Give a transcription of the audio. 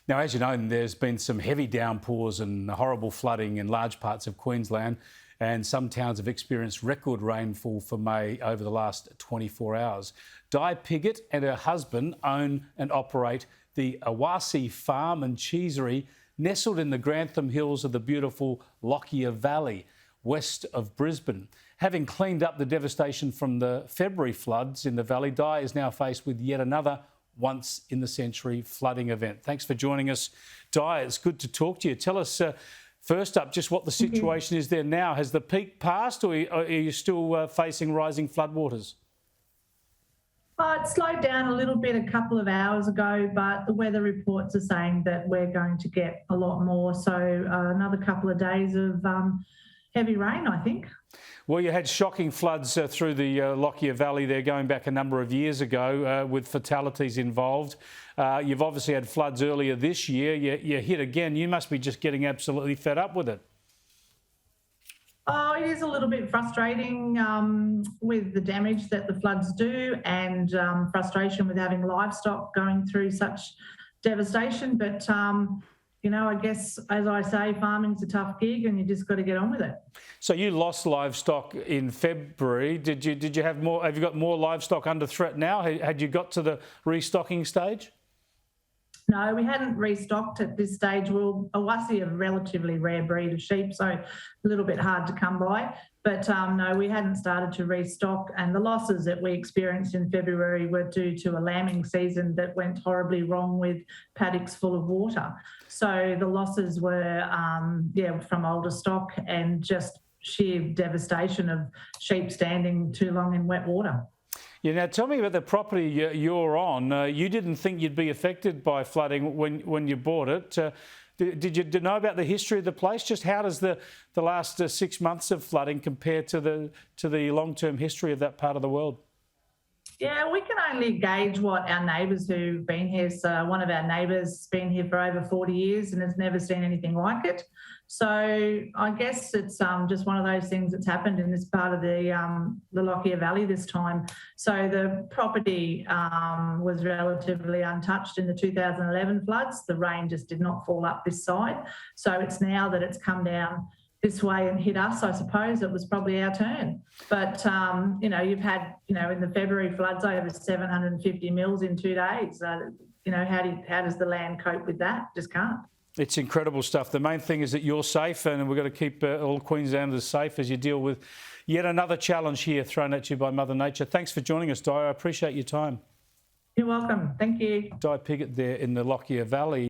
Now, as you know, there's been some heavy downpours and horrible flooding in large parts of Queensland, and some towns have experienced record rainfall for May over the last 24 hours. Piggott and her husband own and operate the Awassi farm and cheesery nestled in the Grantham Hills of the beautiful Lockyer Valley, west of Brisbane. Having cleaned up the devastation from the February floods in the valley, Di is now faced with yet another once-in-the-century flooding event. Thanks for joining us, Di. It's good to talk to you. Tell us, first up, just what the situation is there now. Has the peak passed, or are you still facing rising floodwaters? It slowed down a little bit a couple of hours ago, but the weather reports are saying that we're going to get a lot more. So another couple of days of heavy rain, I think. Well, you had shocking floods through the Lockyer Valley there going back a number of years ago with fatalities involved. You've obviously had floods earlier this year. You hit again. You must be just getting absolutely fed up with it. Oh, it is a little bit frustrating with the damage that the floods do, and frustration with having livestock going through such devastation. But you know, I guess, as I say, farming's a tough gig and you just got to get on with it. So you lost livestock in February. Did you have more? Have you got more livestock under threat now? Had you got to the restocking stage? No, we hadn't restocked at this stage. Well, Awassi are a relatively rare breed of sheep, so a little bit hard to come by. But no, we hadn't started to restock, and the losses that we experienced in February were due to a lambing season that went horribly wrong with paddocks full of water. So the losses were, from older stock and just sheer devastation of sheep standing too long in wet water. Yeah, now tell me about the property you're on. You didn't think you'd be affected by flooding when you bought it. Did you know about the history of the place? Just how does the last 6 months of flooding compare to the long-term history of that part of the world? Yeah, we can only gauge what our neighbours who've been here. So one of our neighbours has been here for over 40 years and has never seen anything like it. So I guess it's just one of those things that's happened in this part of the Lockyer Valley this time. So the property was relatively untouched in the 2011 floods. The rain just did not fall up this side. So it's now that it's come down this way and hit us, I suppose it was probably our turn. But, you've had, in the February floods, over 750 mils in 2 days. How does the land cope with that? Just can't. It's incredible stuff. The main thing is that you're safe, and we've got to keep all Queenslanders safe as you deal with yet another challenge here thrown at you by Mother Nature. Thanks for joining us, Di. I appreciate your time. You're welcome. Thank you. Di Piggott there in the Lockyer Valley.